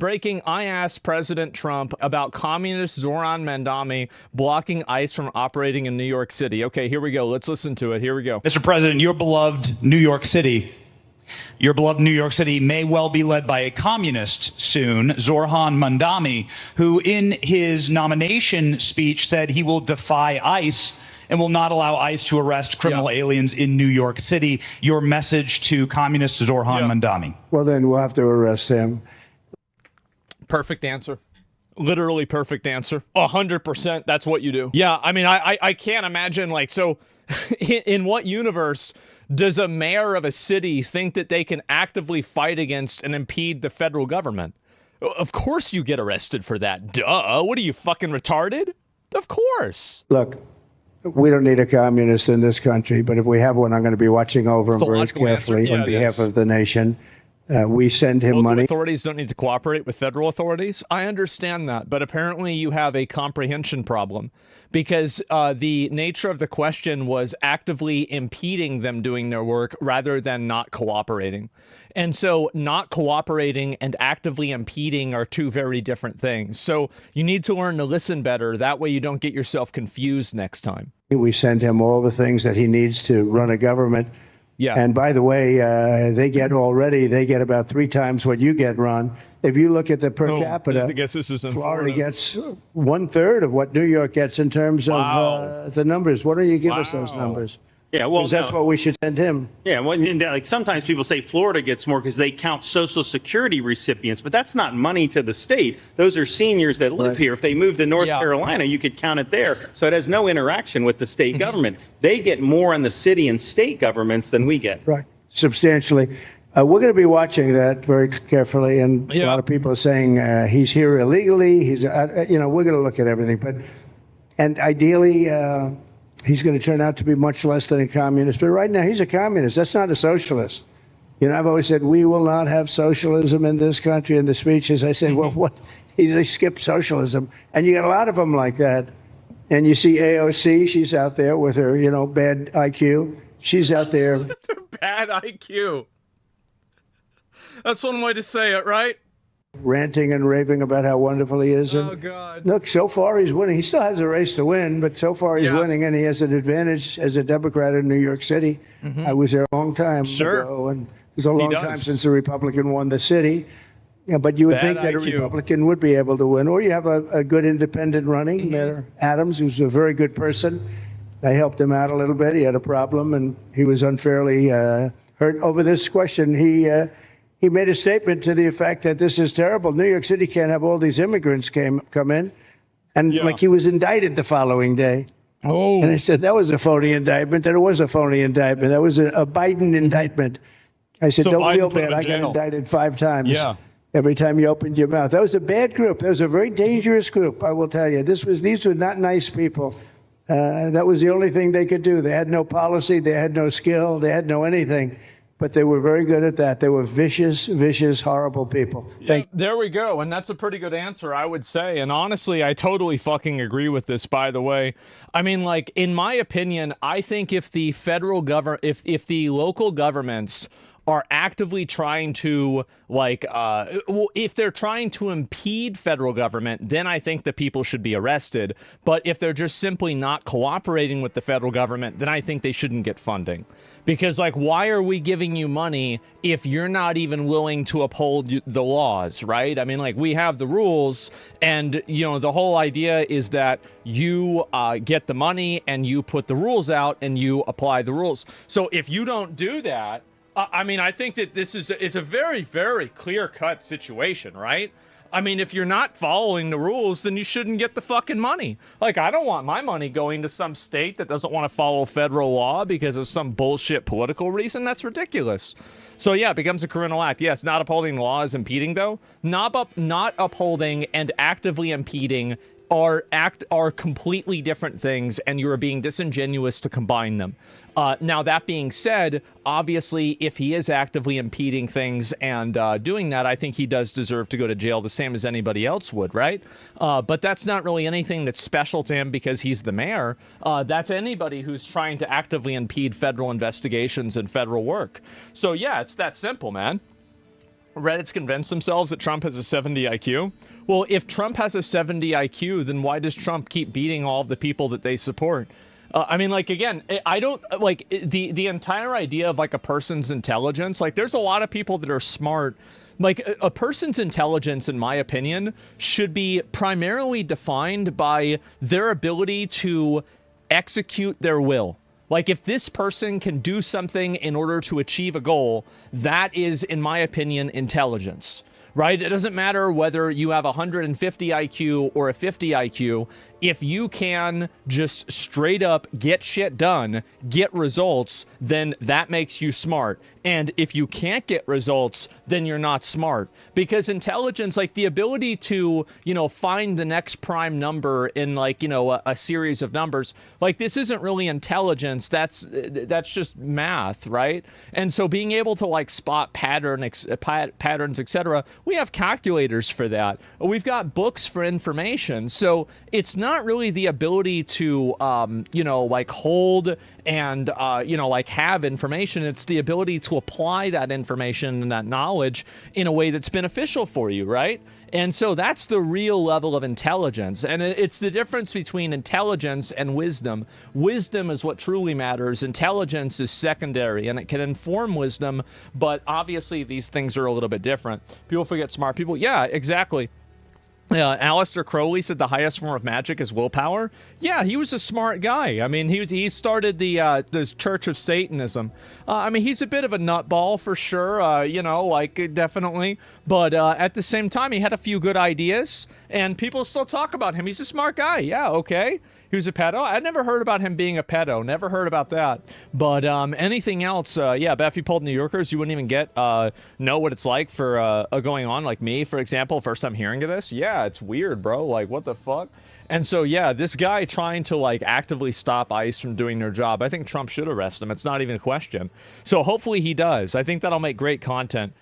breaking, I asked President Trump about communist Zohran Mamdani blocking ICE from operating in New York City. Okay, here we go. Let's listen to it. Here we go. Mr. President, your beloved New York City may well be led by a communist soon, Zohran Mamdani, who in his nomination speech said he will defy ICE and will not allow ICE to arrest criminal aliens in New York City. Your message to communist Zohran Mamdani. Well, then we'll have to arrest him. Perfect answer. Literally perfect answer. 100%. That's what you do. Yeah, I mean, I can't imagine, like, so in what universe does a mayor of a city think that they can actively fight against and impede the federal government? Of course you get arrested for that. Duh. What are you, fucking retarded? Of course. Look, we don't need a communist in this country, but if we have one, I'm going to be watching over him very carefully on behalf of the nation. We send him money. Authorities don't need to cooperate with federal authorities. I understand that, but apparently you have a comprehension problem because the nature of the question was actively impeding them doing their work rather than not cooperating. And so not cooperating and actively impeding are two very different things. So you need to learn to listen better. That way you don't get yourself confused next time. We send him all the things that he needs to run a government. Yeah. And by the way, they get about 3 times what you get, Ron. If you look at the per capita, I guess this is in Florida gets 1/3 of what New York gets in terms of the numbers. Why don't you give us those numbers? Yeah, well, that's what we should send him. Yeah, well, like sometimes people say Florida gets more because they count Social Security recipients, but that's not money to the state. Those are seniors that live here. If they move to North Carolina, you could count it there. So it has no interaction with the state government. They get more on the city and state governments than we get. Right, substantially. We're going to be watching that very carefully, and a lot of people are saying he's here illegally. He's, we're going to look at everything, and ideally. He's going to turn out to be much less than a communist. But right now, he's a communist. That's not a socialist. I've always said, we will not have socialism in this country. In the speeches, I said, well, what? They skipped socialism. And you got a lot of them like that. And you see AOC, she's out there with her, bad IQ. She's out there. Bad IQ. That's one way to say it, right? Ranting and raving about how wonderful he is. Oh, God. Look, so far he's winning. He still has a race to win, but so far he's winning, and he has an advantage as a Democrat in New York City. I was there a long time ago, and it was a long time since a Republican won the city. Yeah, but you would think that a Republican would be able to win. Or you have a good independent running, Mayor Adams, who's a very good person. I helped him out a little bit. He had a problem, and he was unfairly hurt over this question. He made a statement to the effect that this is terrible. New York City can't have all these immigrants come in. And like he was indicted the following day. Oh. And I said, that was a phony indictment. That it was a phony indictment. That was a Biden indictment. I said, don't feel bad. I got indicted 5 times. Yeah. Every time you opened your mouth. That was a bad group. That was a very dangerous group, I will tell you. These were not nice people. That was the only thing they could do. They had no policy. They had no skill. They had no anything. But they were very good at that. They were vicious, horrible people. There we go. And that's a pretty good answer, I would say. And honestly, I totally fucking agree with this, by the way. I mean, like, in my opinion, I think if the federal government, if the local governments are actively trying to, like, if they're trying to impede federal government, then I think that people should be arrested. But if they're just simply not cooperating with the federal government, then I think they shouldn't get funding. Because, like, why are we giving you money if you're not even willing to uphold the laws, right? I mean, like, we have the rules, and, the whole idea is that you get the money and you put the rules out and you apply the rules. So if you don't do that, I mean, I think that it's a very, very clear-cut situation, right? I mean, if you're not following the rules, then you shouldn't get the fucking money. Like, I don't want my money going to some state that doesn't want to follow federal law because of some bullshit political reason. That's ridiculous. So, yeah, it becomes a criminal act. Yes, not upholding the law is impeding, though. Not upholding and actively impeding are completely different things, and you are being disingenuous to combine them. Now, that being said, obviously, if he is actively impeding things and doing that, I think he does deserve to go to jail the same as anybody else would, right? But that's not really anything that's special to him because he's the mayor. That's anybody who's trying to actively impede federal investigations and federal work. So, yeah, it's that simple, man. Reddit's convinced themselves that Trump has a 70 IQ. Well, if Trump has a 70 IQ, then why does Trump keep beating all of the people that they support? I mean, like, again, I don't like the entire idea of like a person's intelligence. Like, there's a lot of people that are smart. Like, a person's intelligence, in my opinion, should be primarily defined by their ability to execute their will. Like, if this person can do something in order to achieve a goal, that is, in my opinion, intelligence, right? It doesn't matter whether you have 150 IQ or a 50 IQ. If you can just straight up get shit done, get results, then that makes you smart. And if you can't get results, then you're not smart. Because intelligence, like the ability to, you know, find the next prime number in like, you know, a series of numbers, like this isn't really intelligence. That's just math, right? And so being able to like spot patterns, etc. We have calculators for that. We've got books for information. So it's not really the ability to, you know, like hold and, you know, like have information. It's the ability to apply that information and that knowledge in a way that's beneficial for you, right? And so that's the real level of intelligence. And it's the difference between intelligence and wisdom. Wisdom is what truly matters. Intelligence is secondary, and it can inform wisdom, but obviously these things are a little bit different. People forget smart people. Yeah, exactly. Aleister Crowley said the highest form of magic is willpower. Yeah, he was a smart guy. I mean, he started this Church of Satanism. I mean, he's a bit of a nutball for sure, you know, like definitely. But at the same time, he had a few good ideas, and people still talk about him. He's a smart guy. Yeah, okay. He was a pedo. I'd never heard about him being a pedo. Never heard about that. But anything else, yeah, but if you polled New Yorkers, you wouldn't even know what it's like for going on, like me, for example, first time hearing of this. Yeah, it's weird, bro. Like, what the fuck? And so, yeah, this guy trying to, like, actively stop ICE from doing their job, I think Trump should arrest him. It's not even a question. So hopefully he does. I think that'll make great content.